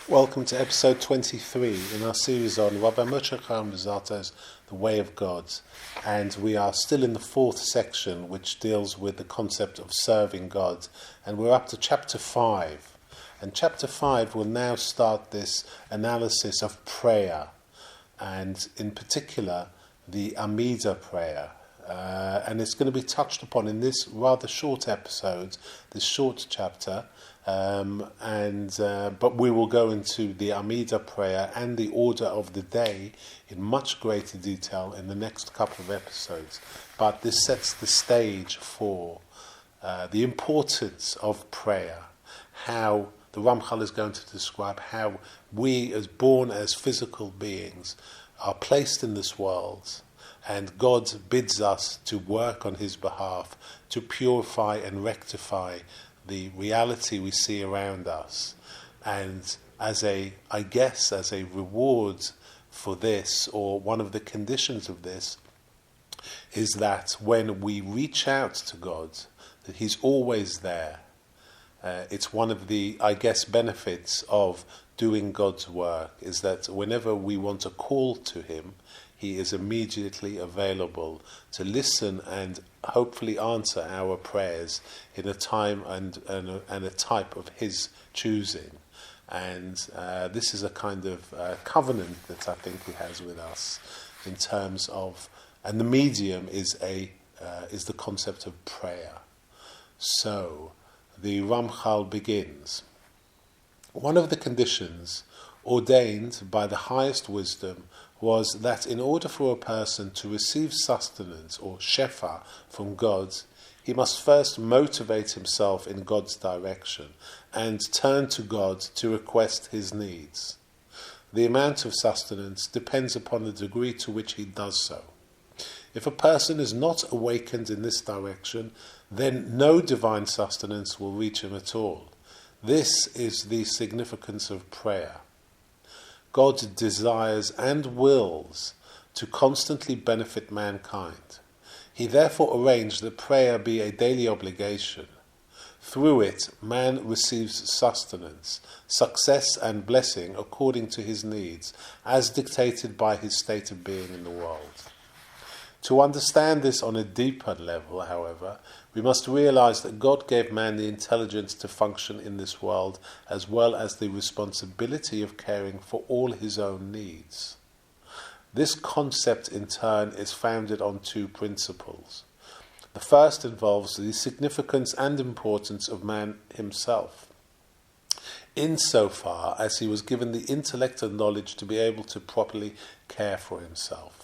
Welcome to episode 23 in our series on Rabbi Moshe Chaim Luzzatto's The Way of God, and we are still in the fourth section which deals with the concept of serving God, and we're up to chapter 5, and chapter 5 will now start this analysis of prayer, and in particular the Amidah prayer. And it's going to be touched upon in this rather short episode, this short chapter, but we will go into the Amidah prayer and the order of the day in much greater detail in the next couple of episodes. But this sets the stage for the importance of prayer, how the Ramchal is going to describe how we, as born as physical beings, are placed in this world, and God bids us to work on His behalf to purify and rectify the reality we see around us. And as a reward for this, or one of the conditions of this, is that when we reach out to God, that He's always there. It's one of the, benefits of doing God's work, is that whenever we want to call to Him, He is immediately available to listen and hopefully answer our prayers in a time and a type of His choosing. And this is a kind of covenant that I think He has with us in terms of, and the medium is the concept of prayer. So the Ramchal begins. One of the conditions ordained by the highest wisdom was that in order for a person to receive sustenance or shefa from God, he must first motivate himself in God's direction and turn to God to request his needs. The amount of sustenance depends upon the degree to which he does so. If a person is not awakened in this direction, then no divine sustenance will reach him at all. This is the significance of prayer. God desires and wills to constantly benefit mankind. He therefore arranged that prayer be a daily obligation. Through it, man receives sustenance, success and blessing according to his needs, as dictated by his state of being in the world. To understand this on a deeper level, however, we must realize that God gave man the intelligence to function in this world, as well as the responsibility of caring for all his own needs. This concept, in turn, is founded on two principles. The first involves the significance and importance of man himself, insofar as he was given the intellect and knowledge to be able to properly care for himself.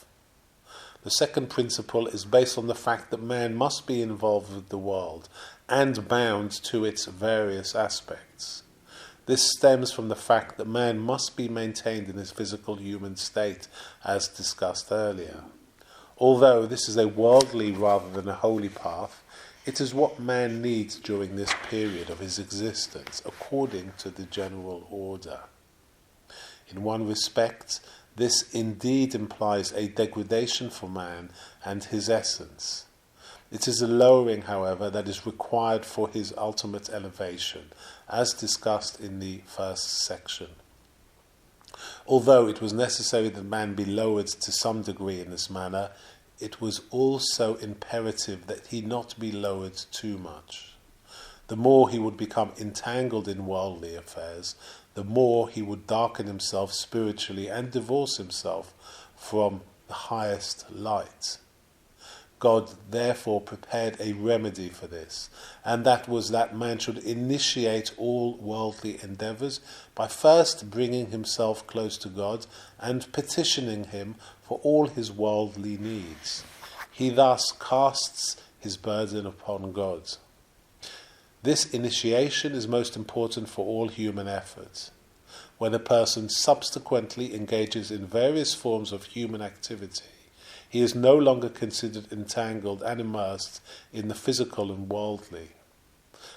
The second principle is based on the fact that man must be involved with the world and bound to its various aspects. This stems from the fact that man must be maintained in his physical human state, as discussed earlier. Although this is a worldly rather than a holy path, it is what man needs during this period of his existence, according to the general order. In one respect, this indeed implies a degradation for man and his essence. It is a lowering, however, that is required for his ultimate elevation, as discussed in the first section. Although it was necessary that man be lowered to some degree in this manner, it was also imperative that he not be lowered too much. The more he would become entangled in worldly affairs, the more he would darken himself spiritually and divorce himself from the highest light. God therefore prepared a remedy for this, and that was that man should initiate all worldly endeavours by first bringing himself close to God and petitioning Him for all his worldly needs. He thus casts his burden upon God. This initiation is most important for all human efforts. When a person subsequently engages in various forms of human activity, he is no longer considered entangled and immersed in the physical and worldly.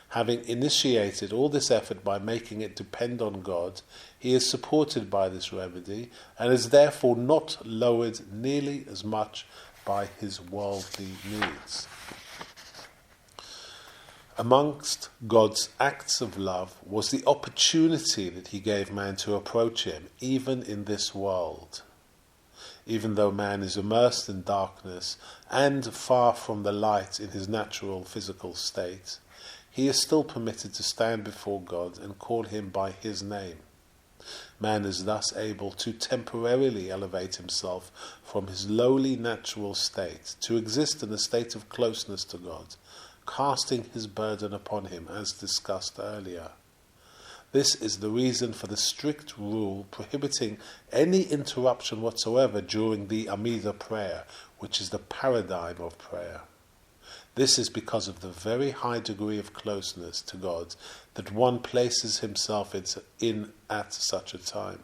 Having initiated all this effort by making it depend on God, he is supported by this remedy and is therefore not lowered nearly as much by his worldly needs. Amongst God's acts of love was the opportunity that he gave man to approach him, even in this world. Even though man is immersed in darkness and far from the light in his natural physical state, he is still permitted to stand before God and call him by his name. Man is thus able to temporarily elevate himself from his lowly natural state to exist in a state of closeness to God, casting his burden upon him as discussed earlier. This is the reason for the strict rule prohibiting any interruption whatsoever during the Amidah prayer, which is the paradigm of prayer. This is because of the very high degree of closeness to God that one places himself in at such a time.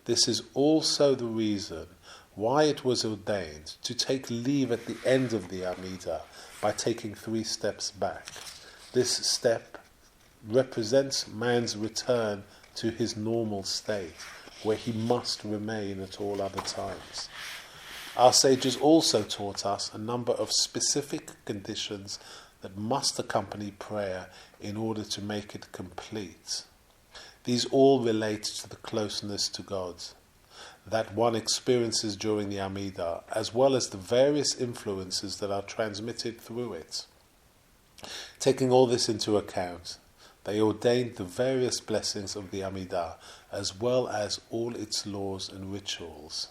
This is also the reason why it was ordained to take leave at the end of the Amidah by taking 3 steps back. This step represents man's return to his normal state, where he must remain at all other times. Our sages also taught us a number of specific conditions that must accompany prayer in order to make it complete. These all relate to the closeness to God that one experiences during the Amidah, as well as the various influences that are transmitted through it. Taking all this into account, they ordained the various blessings of the Amidah, as well as all its laws and rituals.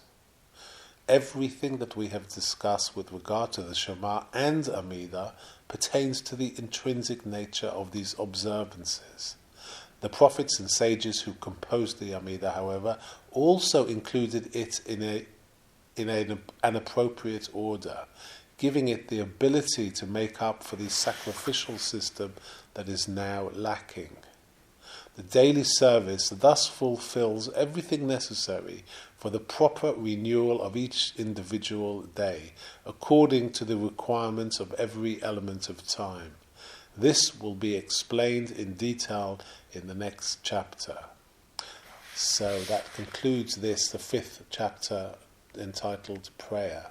Everything that we have discussed with regard to the Shema and Amidah pertains to the intrinsic nature of these observances. The prophets and sages who composed the Amidah, however, also included it in an appropriate order, giving it the ability to make up for the sacrificial system that is now lacking. The daily service thus fulfills everything necessary for the proper renewal of each individual day, according to the requirements of every element of time. This will be explained in detail in the next chapter. So that concludes the 5th chapter entitled Prayer.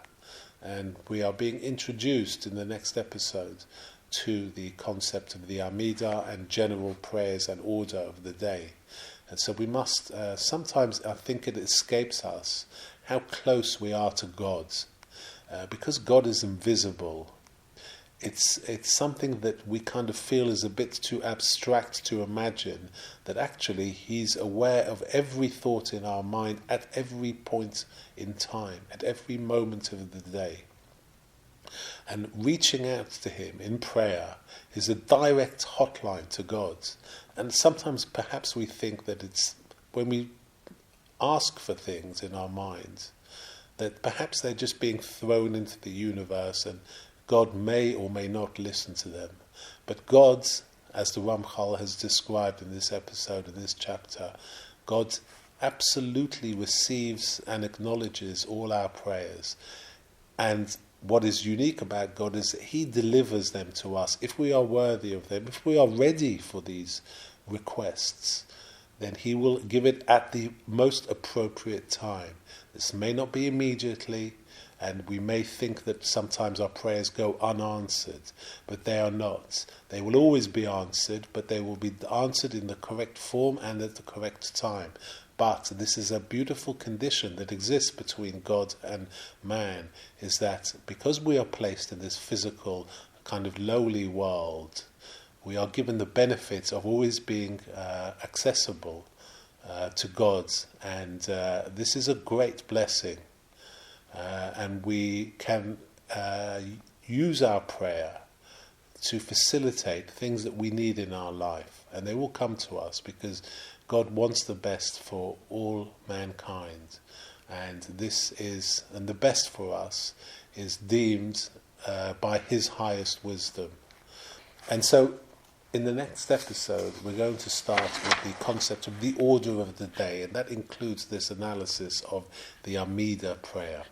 And we are being introduced in the next episode to the concept of the Amidah and general prayers and order of the day. And so we must, sometimes I think it escapes us how close we are to God. Because God is invisible, it's something that we kind of feel is a bit too abstract to imagine that actually He's aware of every thought in our mind at every point in time, at every moment of the day. And reaching out to Him in prayer is a direct hotline to God. And sometimes perhaps we think that it's when we ask for things in our minds, that perhaps they're just being thrown into the universe and God may or may not listen to them. But God, as the Ramchal has described in this episode, in this chapter, God absolutely receives and acknowledges all our prayers. And what is unique about God is that He delivers them to us. If we are worthy of them, if we are ready for these requests, then He will give it at the most appropriate time. This may not be immediately, and we may think that sometimes our prayers go unanswered, but they are not. They will always be answered, but they will be answered in the correct form and at the correct time. But this is a beautiful condition that exists between God and man, is that because we are placed in this physical, kind of lowly world, we are given the benefit of always being accessible to God, and this is a great blessing. And we can use our prayer to facilitate things that we need in our life, and they will come to us because God wants the best for all mankind, and the best for us is deemed by His highest wisdom. And so in the next episode we're going to start with the concept of the order of the day, and that includes this analysis of the Amidah prayer.